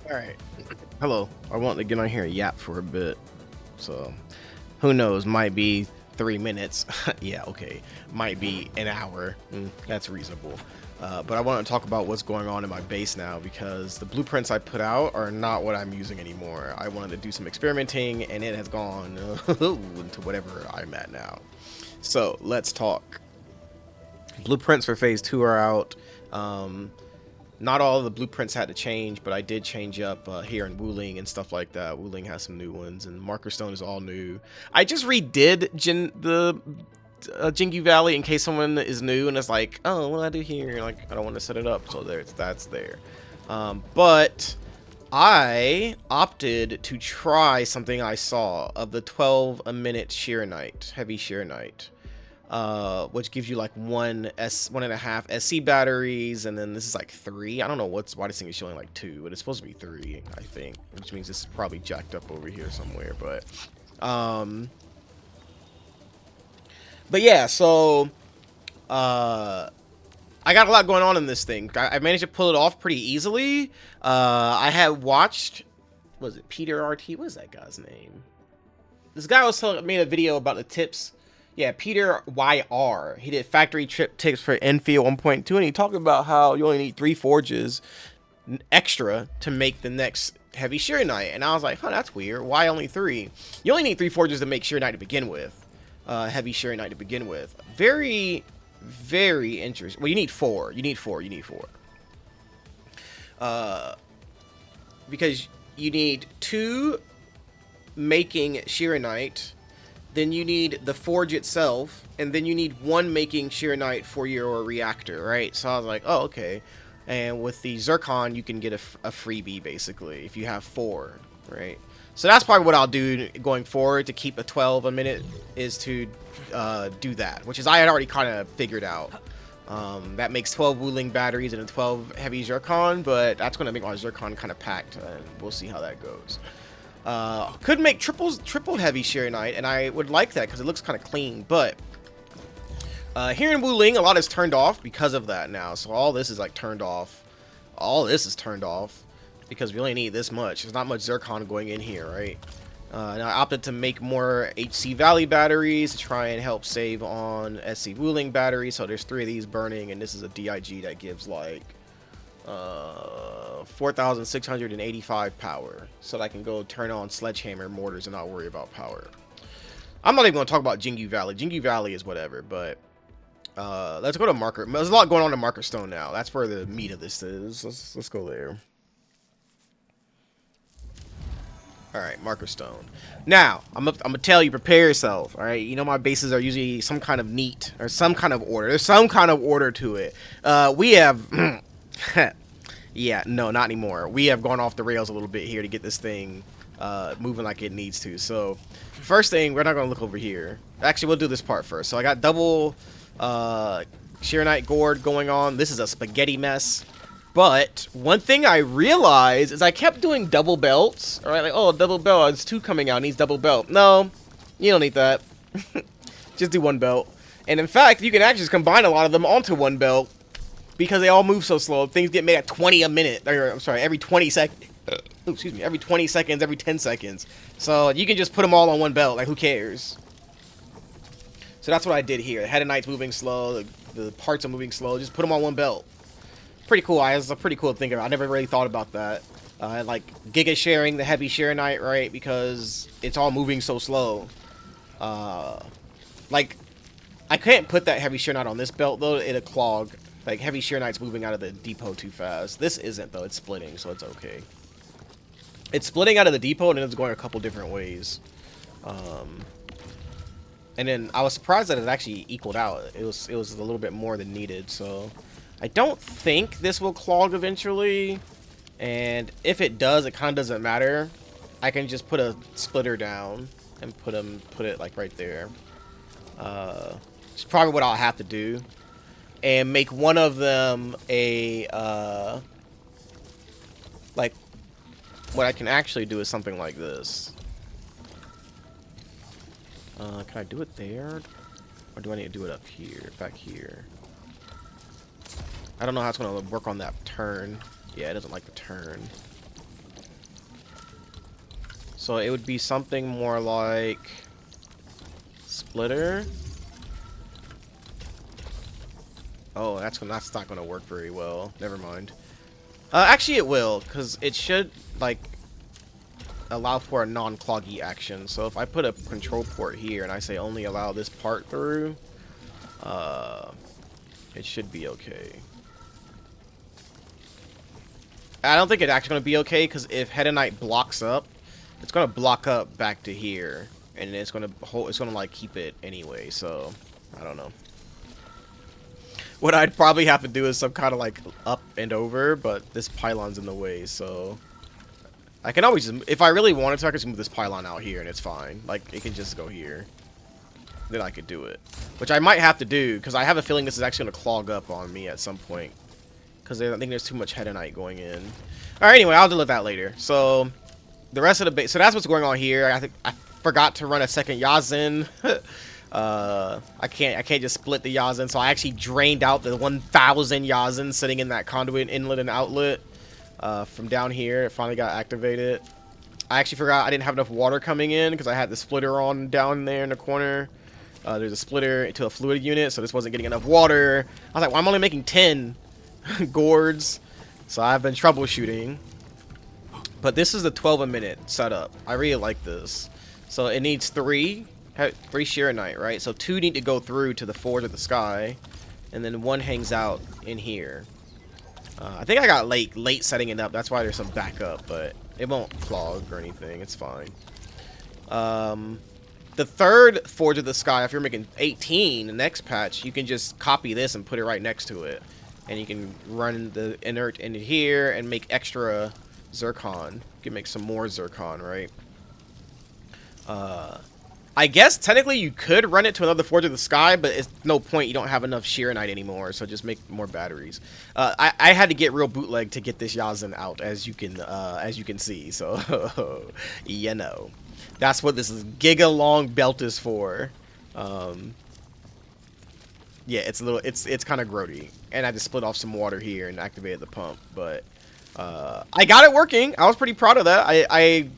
Alright. Hello. I want to get on here and yap for a bit. So, who knows? Might be 3 minutes. Yeah, okay. Might be an hour. That's reasonable. But I want to talk about what's going on in my base now because the blueprints I put out are not what I'm using anymore. I wanted to do some experimenting and it has gone into whatever I'm at now. So, let's talk. Blueprints for phase 2 are out. Not all of the blueprints had to change, but I did change up here in Wuling and stuff like that. Wuling has some new ones, and Marker Stone is all new. I just redid the Jingu Valley in case someone is new and is like, oh, what do I do here? Like, I don't want to set it up, so that's there. But I opted to try something I saw of the 12 a minute Xiranite, Heavy Xiranite. Which gives you like 1.5 SC batteries, and then this is like 3. I don't know why this thing is showing like 2, but it's supposed to be 3, I think, which means this is probably jacked up over here somewhere. But yeah, so I got a lot going on in this thing. I managed to pull it off pretty easily. I had watched, was it Peter RT? What is that guy's name? This guy made a video about the tips. Yeah, Peter YR. He did factory trip tips for Enfield 1.2, and he talked about how you only need 3 forges extra to make the next Heavy Xiranite. And I was like, huh, that's weird. Why only 3? You only need 3 forges to make Xiranite to begin with. Heavy Xiranite to begin with. Very, very interesting. Well, you need 4. You need 4. You need 4. Because you need 2 making Xiranite, then you need the forge itself, and then you need 1 making Xiranite for your reactor, right? So I was like, oh, okay. And with the zircon, you can get a freebie, basically, if you have 4, right? So that's probably what I'll do going forward to keep a 12 a minute, is to do that, which is I had already kind of figured out. That makes 12 Wuling batteries and a 12 heavy zircon, but that's going to make my zircon kind of packed, and we'll see how that goes. Could make triple heavy Xiranite, and I would like that because it looks kind of clean, but here in Wuling, a lot is turned off because of that now. So all this is like turned off. All this is turned off because we only need this much. There's not much zircon going in here, right? And I opted to make more HC Valley batteries to try and help save on SC Wuling batteries. So there's 3 of these burning, and this is a DIG that gives like 4,685 power, so that I can go turn on sledgehammer mortars and not worry about power. I'm not even going to talk about Jingu Valley. Jingu Valley is whatever, but let's go to Marker. There's a lot going on in Marker Stone now. That's where the meat of this is. Let's go there. All right, Marker Stone. Now, I'm gonna tell you, prepare yourself. All right, you know my bases are usually some kind of neat or some kind of order. There's some kind of order to it. We have yeah, no, not anymore. We have gone off the rails a little bit here to get this thing moving like it needs to. So, first thing, we're not going to look over here. Actually, we'll do this part first. So, I got double Xiranite gourd going on. This is a spaghetti mess. But one thing I realized is I kept doing double belts. All right, like, oh, double belt. It's 2 coming out. It needs double belt. No, you don't need that. Just do 1 belt. And in fact, you can actually just combine a lot of them onto 1 belt, because they all move so slow. Things get made at 20 a minute. Or, I'm sorry, every 20 seconds. Excuse me, every 20 seconds, every 10 seconds. So you can just put them all on 1 belt. Like, who cares? So that's what I did here. The Head of Knight's moving slow. The parts are moving slow. Just put them on 1 belt. Pretty cool. It's a pretty cool thing. I never really thought about that. Like, giga sharing the Heavy Xiranite, right? Because it's all moving so slow. Like, I can't put that Heavy Xiranite on this belt, though. It'll clog. Like, Heavy Xiranite's moving out of the depot too fast. This isn't, though. It's splitting, so it's okay. It's splitting out of the depot, and then it's going a couple different ways. And then I was surprised that it actually equaled out. It was a little bit more than needed, so I don't think this will clog eventually. And if it does, it kind of doesn't matter. I can just put a splitter down and put it like right there. It's probably what I'll have to do. And make one of them a, like, what I can actually do is something like this. Can I do it there? Or do I need to do it up here, back here? I don't know how it's going to work on that turn. Yeah, it doesn't like the turn. So it would be something more like splitter. Oh, that's not gonna work very well. Never mind. Actually, it will, because it should like allow for a non-cloggy action. So if I put a control port here and I say only allow this part through, it should be okay. I don't think it's actually going to be okay, because if Headonite blocks up, it's going to block up back to here, and it's going to like keep it anyway. So I don't know. What I'd probably have to do is some kind of like up and over, but this pylon's in the way, so I can always just, if I really wanted to, I could just move this pylon out here and it's fine. Like, it can just go here. Then I could do it. Which I might have to do, because I have a feeling this is actually going to clog up on me at some point. Because I think there's too much Headonite going in. Alright, anyway, I'll deal with that later. So, the rest of the base, so that's what's going on here. I think I forgot to run a second Yazin. I can't just split the Yazin, so I actually drained out the 1,000 Yazin sitting in that conduit inlet and outlet. From down here, it finally got activated. I actually forgot I didn't have enough water coming in because I had the splitter on down there in the corner. There's a splitter to a fluid unit, so this wasn't getting enough water. I was like, well, I'm only making 10 gourds, so I've been troubleshooting. But this is the 12 a minute setup. I really like this. So it needs 3 Xiranite, right? So 2 need to go through to the Forge of the Sky, and then 1 hangs out in here. I think I got late setting it up. That's why there's some backup, but it won't clog or anything. It's fine. The third Forge of the Sky, if you're making 18, the next patch, you can just copy this and put it right next to it. And you can run the inert into here and make extra zircon. You can make some more zircon, right? I guess technically you could run it to another Forge of the Sky, but it's no point. You don't have enough Xiranite anymore, so just make more batteries. I had to get real bootleg to get this Yazin out, as you can see. So you know, that's what this giga long belt is for. Yeah, it's kind of grody, and I just split off some water here and activated the pump, but I got it working. I was pretty proud of that. I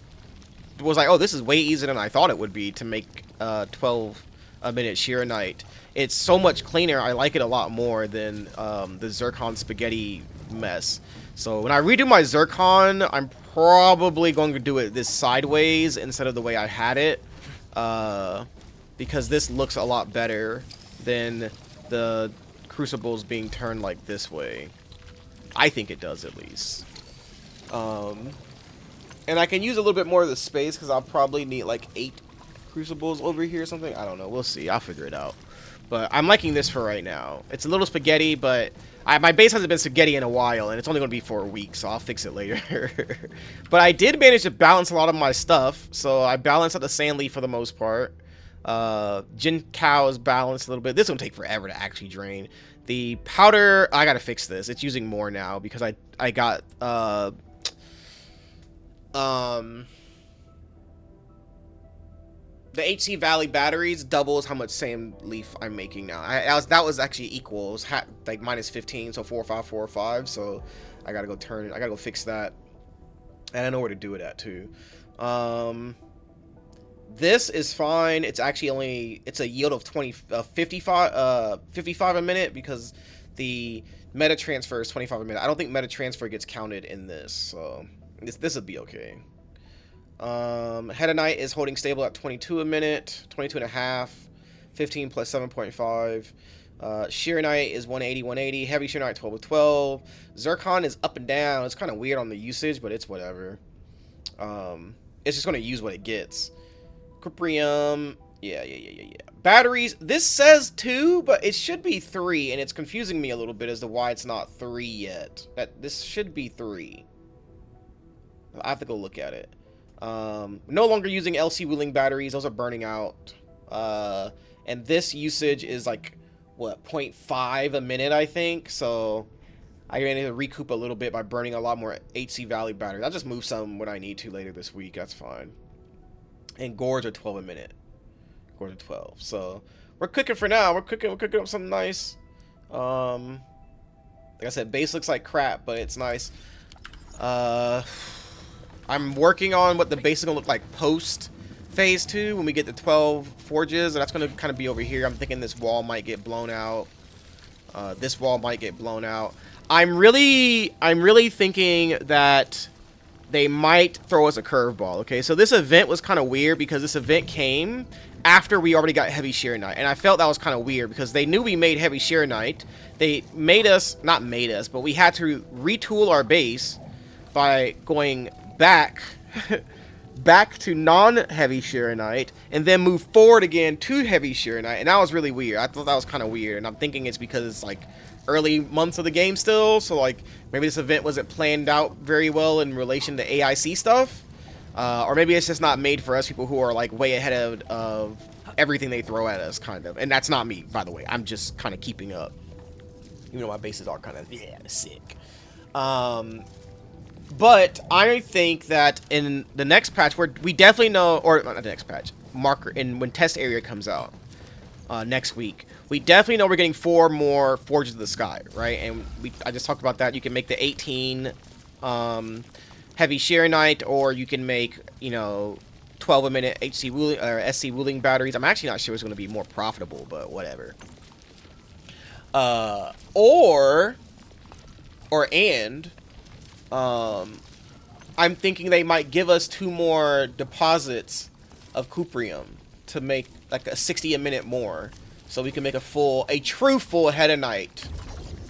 was like, oh, this is way easier than I thought it would be to make 12 a minute Xiranite. It's so much cleaner. I like it a lot more than the zircon spaghetti mess. So when I redo my zircon, I'm probably going to do it this sideways instead of the way I had it, because this looks a lot better than the crucibles being turned like this way. I think it does, at least. And I can use a little bit more of the space because I'll probably need like 8 crucibles over here or something. I don't know. We'll see. I'll figure it out. But I'm liking this for right now. It's a little spaghetti, but my base hasn't been spaghetti in a while, and it's only going to be for a week, so I'll fix it later. But I did manage to balance a lot of my stuff, so I balanced out the sand leaf for the most part. Jin Cow is balanced a little bit. This will take forever to actually drain. The powder, I gotta fix this. It's using more now because I got the HC Valley batteries doubles how much sand leaf I'm making now. That was actually equal. It was like minus 15, so 40545. So I gotta go turn it. I gotta go fix that. And I know where to do it at too. This is fine. It's actually it's a yield of 55 a minute because the meta transfer is 25 a minute. I don't think meta transfer gets counted in this, so this would be okay. Headonite is holding stable at 22 a minute, 22 and a half, 15 plus 7.5. Xiranite is 180. Heavy Xiranite 12 with 12. Zircon is up and down. It's kind of weird on the usage, but it's whatever. It's just going to use what it gets. Cuprium, yeah. Batteries, this says 2, but it should be 3, and it's confusing me a little bit as to why it's not 3 yet. This should be 3. I have to go look at it. No longer using LC wheeling batteries. Those are burning out. And this usage is like, what, 0.5 a minute, I think. So I need to recoup a little bit by burning a lot more HC Valley batteries. I'll just move some when I need to later this week. That's fine. And gourds are 12 a minute. Gourds are 12. So we're cooking for now. We're cooking up something nice. Like I said, base looks like crap, but it's nice. I'm working on what the base is gonna look like post phase 2 when we get the 12 forges, and that's gonna kind of be over here. I'm thinking this wall might get blown out. This wall might get blown out. I'm really thinking that they might throw us a curveball. Okay, so this event was kind of weird because this event came after we already got Heavy Xiranite, and I felt that was kind of weird because they knew we made Heavy Xiranite. They made us, not made us, but we had to retool our base by going back back to non-Heavy Xiranite and then move forward again to Heavy Xiranite, and that was really weird. I thought that was kind of weird, and I'm thinking it's because it's like early months of the game still, so like maybe this event wasn't planned out very well in relation to AIC stuff, or maybe it's just not made for us people who are like way ahead of everything they throw at us, kind of. And that's not me, by the way. I'm just kind of keeping up, even though my bases are kind of sick. But I think that in the next patch, we definitely know, or not the next patch, marker, when test area comes out next week, we definitely know we're getting 4 more Forges of the Sky, right? And I just talked about that. You can make the 18 Heavy Xiranite, or you can make, you know, 12 a minute HC wooling or SC wooling batteries. I'm actually not sure it's going to be more profitable, but whatever. I'm thinking they might give us 2 more deposits of cuprium to make like a 60 a minute more, so we can make a true full Hedanite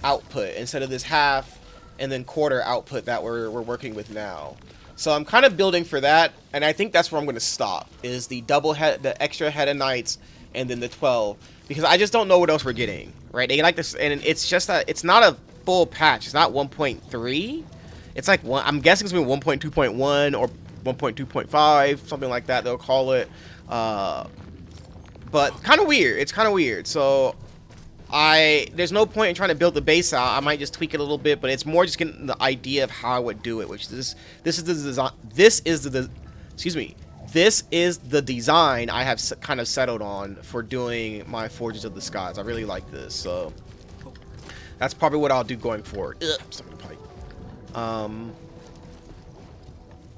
output instead of this half and then quarter output that we're working with now. So I'm kind of building for that, and I think that's where I'm going to stop, is the the extra Hedanites and then the 12, because I just don't know what else we're getting, right? They like this, and it's just that it's not a full patch. It's not 1.3. It's like I'm guessing it's going to be 1.2.1 or 1.2.5, something like that they'll call it. But kind of weird. It's kind of weird. So there's no point in trying to build the base out. I might just tweak it a little bit, but it's more just getting the idea of how I would do it, which this is the design. This is the design I have kind of settled on for doing my Forges of the Skies. I really like this, so that's probably what I'll do going forward. Stuck in the pipe.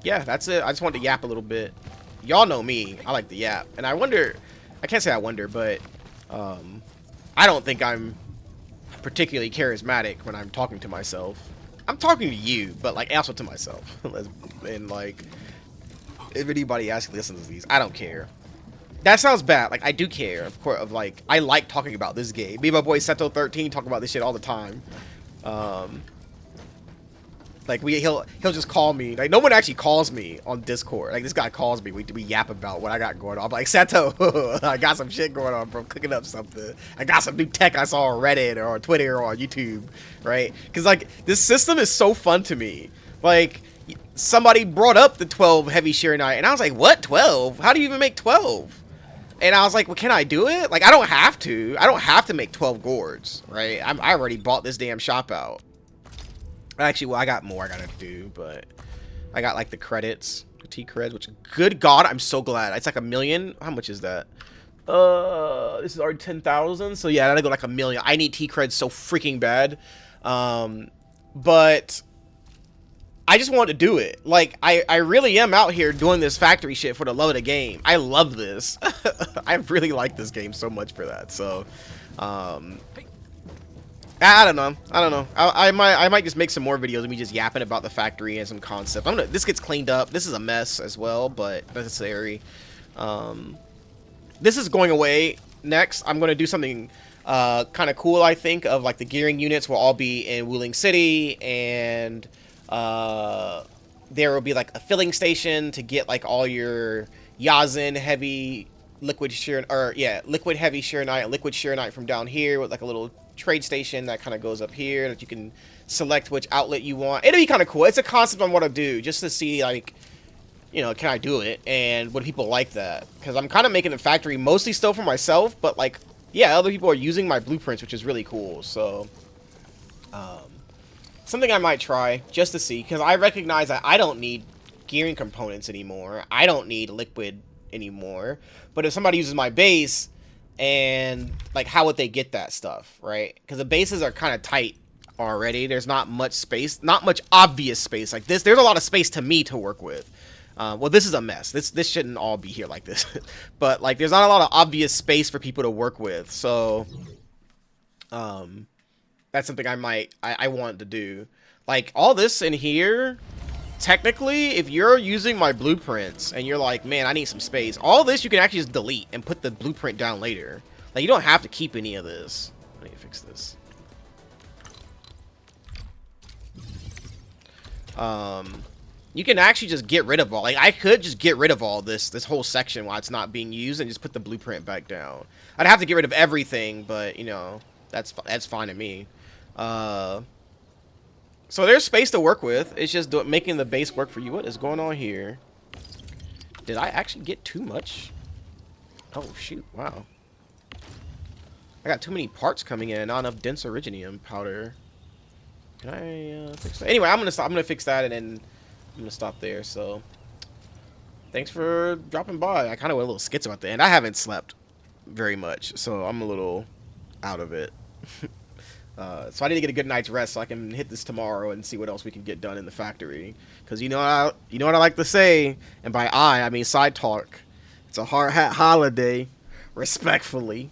Yeah, that's it. I just wanted to yap a little bit. Y'all know me. I like the yap, and I can't say I wonder, but I don't think I'm particularly charismatic when I'm talking to myself. I'm talking to you, but like also to myself. And like, if anybody actually listens to these, I don't care. That sounds bad. Like, I do care, of course. Of like, I like talking about this game. Me and my boy Seto13 talk about this shit all the time. Like he'll just call me. Like, no one actually calls me on Discord. Like, this guy calls me. We yap about what I got going on. I'm like, Seto, I got some shit going on, bro. Cooking up something. I got some new tech I saw on Reddit or on Twitter or on YouTube, right? Because like, this system is so fun to me. Like, somebody brought up the 12 Heavy Xiranite, and I was like, what, 12? How do you even make 12? And I was like, well, can I do it? Like, I don't have to. I don't have to make 12 gourds, right? I already bought this damn shop out. Actually, well, I got more I gotta do, but I got like the credits, the T-creds, which, good God, I'm so glad. It's like 1 million. How much is that? This is already 10,000. So yeah, I gotta go like 1 million. I need T-creds so freaking bad. But I just want to do it. Like, I really am out here doing this factory shit for the love of the game. I love this. I really like this game so much for that. So, I don't know. I might just make some more videos of me just yapping about the factory and some concept. This gets cleaned up. This is a mess as well, but necessary. This is going away next. I'm gonna do something kind of cool. I think of like the gearing units will all be in Wuling City, and there will be like a filling station to get like all your Yazin heavy liquid heavy Xiranite and liquid Xiranite from down here, with like a little trade station that kind of goes up here that you can select which outlet you want. It'll be kind of cool. It's a concept I want to do just to see, like, you know, can I do it and would people like that? Because I'm kind of making the factory mostly still for myself, but like, yeah, other people are using my blueprints, which is really cool. So something I might try just to see, because I recognize that I don't need gearing components anymore. I don't need liquid anymore. But if somebody uses my base, and like, how would they get that stuff, right? Because the bases are kind of tight already. There's not much space, not much obvious space like this. There's a lot of space to me to work with. Well, this is a mess. This shouldn't all be here like this. But like, there's not a lot of obvious space for people to work with. So, that's something I want to do. Like, all this in here, technically, if you're using my blueprints and you're like, man, I need some space, all this you can actually just delete and put the blueprint down later. Like, you don't have to keep any of this. I need to fix this. You can actually just get rid of all, like, I could just get rid of all this whole section while it's not being used and just put the blueprint back down. I'd have to get rid of everything, but, you know, that's fine to me. So there's space to work with. It's just making the base work for you. What is going on here? Did I actually get too much? Oh, shoot. Wow. I got too many parts coming in and not enough dense originium powder. Can I fix that? Anyway, I'm gonna fix that, and then I'm gonna stop there. So thanks for dropping by. I kind of went a little schizo at the end. I haven't slept very much, so I'm a little out of it. So I need to get a good night's rest so I can hit this tomorrow and see what else we can get done in the factory. Because you know what I like to say, and by I mean side talk. It's a hard hat holiday, respectfully.